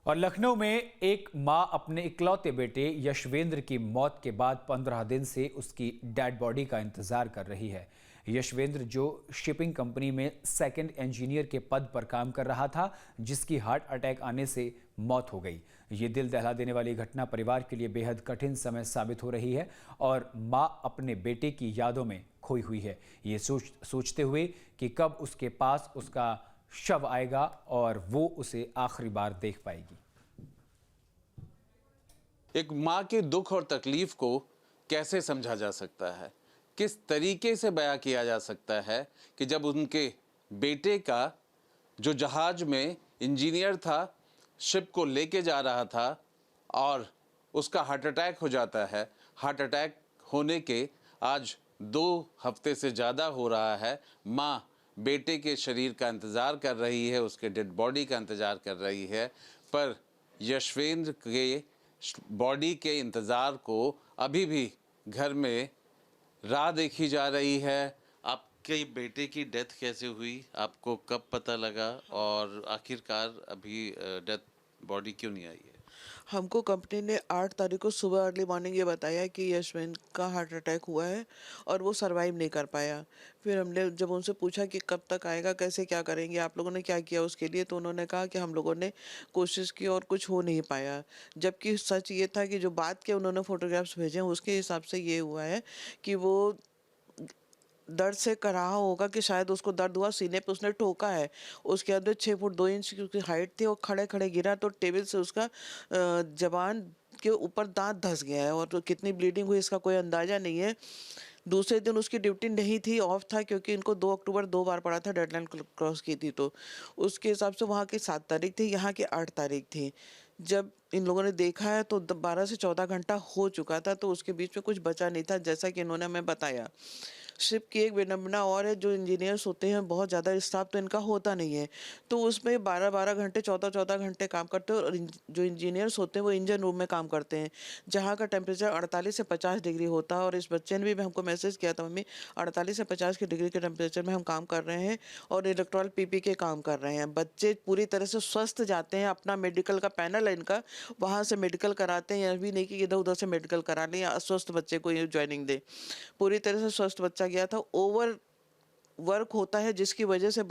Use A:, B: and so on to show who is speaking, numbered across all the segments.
A: और लखनऊ में एक मां अपने इकलौते बेटे यशवेंद्र की मौत के बाद 15 दिन से उसकी डेड बॉडी का इंतजार कर रही है। यशवेंद्र जो शिपिंग कंपनी में सेकंड इंजीनियर के पद पर काम कर रहा था, जिसकी हार्ट अटैक आने से मौत हो गई। ये दिल दहला देने वाली घटना परिवार के लिए बेहद कठिन समय साबित हो रही है और मां अपने बेटे की यादों में खोई हुई है, ये सोचते हुए कि कब उसके पास उसका शव आएगा और वो उसे आखिरी बार देख पाएगी।
B: एक माँ के दुख और तकलीफ को कैसे समझा जा सकता है, किस तरीके से बयां किया जा सकता है कि जब उनके बेटे का जो जहाज में इंजीनियर था, शिप को लेके जा रहा था और उसका हार्ट अटैक हो जाता है। हार्ट अटैक होने के आज 2 हफ्ते से ज़्यादा हो रहा है। माँ बेटे के शरीर का इंतज़ार कर रही है, उसके डेड बॉडी का इंतज़ार कर रही है, पर यशवेंद्र के बॉडी के इंतज़ार को अभी भी घर में राह देखी जा रही है। आपके बेटे की डेथ कैसे हुई, आपको कब पता लगा और आखिरकार अभी डेथ बॉडी क्यों नहीं आई है?
C: हमको कंपनी ने 8 तारीख को सुबह अर्ली मॉर्निंग ये बताया कि यशवेंद्र का हार्ट अटैक हुआ है और वो सरवाइव नहीं कर पाया। फिर हमने जब उनसे पूछा कि कब तक आएगा, कैसे क्या करेंगे, आप लोगों ने क्या किया उसके लिए, तो उन्होंने कहा कि हम लोगों ने कोशिश की और कुछ हो नहीं पाया। जबकि सच ये था कि जो बाद के उन्होंने फ़ोटोग्राफ्स भेजे हैं उसके हिसाब से ये हुआ है कि वो दर्द से कराहा होगा कि शायद उसको दर्द हुआ, सीने पे उसने ठोका है। उसके अंदर 6 फुट 2 इंच की उसकी हाइट थी और खड़े-खड़े गिरा तो टेबल से उसका ज़बान के ऊपर दाँत धँस गया है और तो कितनी ब्लीडिंग हुई इसका कोई अंदाज़ा नहीं है। दूसरे दिन उसकी ड्यूटी नहीं थी, ऑफ था क्योंकि इनको 2 अक्टूबर 2 बार पड़ा था, डेडलाइन क्रॉस की थी तो। उसके हिसाब से वहाँ की 7 तारीख थी, यहाँ की 8 तारीख थी। जब इन लोगों ने देखा है तो 12 से 14 घंटा हो चुका था, तो उसके बीच में कुछ बचा नहीं था, जैसा कि इन्होंने हमें बताया। शिप की एक विडंबना और है, जो इंजीनियर्स होते हैं बहुत ज़्यादा स्टाफ तो इनका होता नहीं है, तो उसमें 12-12 घंटे 14-14 घंटे काम करते हैं और जो इंजीनियर्स होते हैं वो इंजन रूम में काम करते हैं, जहाँ का टेम्परेचर 48 से 50 डिग्री होता है। और इस बच्चे ने भी हमको मैसेज किया था, मम्मी 48 से 50 के डिग्री के टेम्परेचर में हम काम कर रहे हैं और इलेक्ट्रॉल पीपी के काम कर रहे हैं। बच्चे पूरी तरह से स्वस्थ जाते हैं, अपना मेडिकल का पैनल है इनका, वहाँ से मेडिकल कराते हैं, यह भी नहीं कि इधर उधर से मेडिकल करा लें या अस्वस्थ बच्चे को ये ज्वाइनिंग दे। पूरी तरह से स्वस्थ बच्चा गया था। ओवर वर्क होता है जिसकी वजह से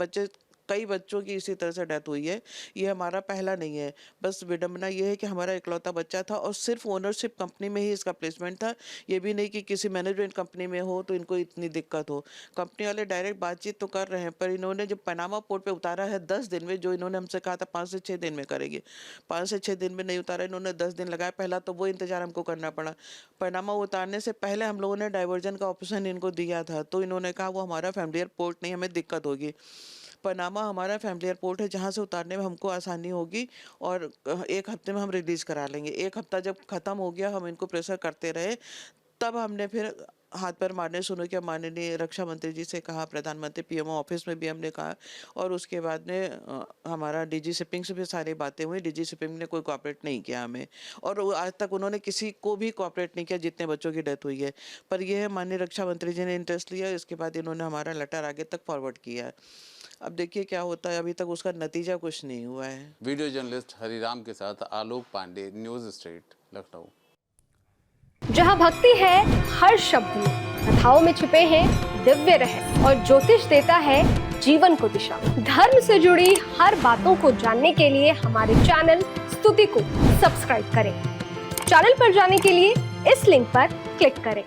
C: कई बच्चों की इसी तरह से डेथ हुई है। ये हमारा पहला नहीं है। बस विडंबना ये है कि हमारा इकलौता बच्चा था और सिर्फ ओनरशिप कंपनी में ही इसका प्लेसमेंट था। ये भी नहीं कि किसी मैनेजमेंट कंपनी में हो तो इनको इतनी दिक्कत हो। कंपनी वाले डायरेक्ट बातचीत तो कर रहे हैं, पर इन्होंने जब पनामा पोर्ट पे उतारा है 10 दिन में, जो इन्होंने हमसे कहा था 5 से 6 दिन में करेंगे, 5 से 6 दिन में नहीं उतारा, इन्होंने 10 दिन लगाया। पहला तो वो इंतजार हमको करना पड़ा। पनामा उतारने से पहले हम लोगों ने डाइवर्जन का ऑप्शन इनको दिया था, तो इन्होंने कहा वो हमारा फैमिलियर पोर्ट नहीं, हमें दिक्कत होगी। पनामा हमारा फैमिली एयरपोर्ट है, जहाँ से उतारने में हमको आसानी होगी और 1 हफ्ते में हम रिलीज़ करा लेंगे। 1 हफ्ता जब ख़त्म हो गया, हम इनको प्रेशर करते रहे, तब हमने फिर हाथ पैर मारने शुरू किया। माननीय रक्षा मंत्री जी से कहा, प्रधानमंत्री पीएमओ ऑफिस में भी हमने कहा और उसके बाद में हमारा डीजी शिपिंग से भी सारी बातें हुई। डीजी शिपिंग ने कोई कोऑपरेट नहीं किया हमें और आज तक उन्होंने किसी को भी कोऑपरेट नहीं किया जितने बच्चों की डेथ हुई है। पर यह है माननीय रक्षा मंत्री जी ने इंटरेस्ट लिया, इसके बाद इन्होंने हमारा लेटर आगे तक फॉरवर्ड किया है। अब देखिए क्या होता है, अभी तक उसका नतीजा कुछ नहीं हुआ है।
B: वीडियो जर्नलिस्ट हरिराम के साथ आलोक पांडे, न्यूज़ स्ट्रीट, लखनऊ।
D: जहाँ भक्ति है हर शब्द में, कथाओं में छुपे हैं दिव्य रहस्य और ज्योतिष देता है जीवन को दिशा। धर्म से जुड़ी हर बातों को जानने के लिए हमारे चैनल स्तुति को सब्सक्राइब करें। चैनल पर जाने के लिए इस लिंक पर क्लिक करें।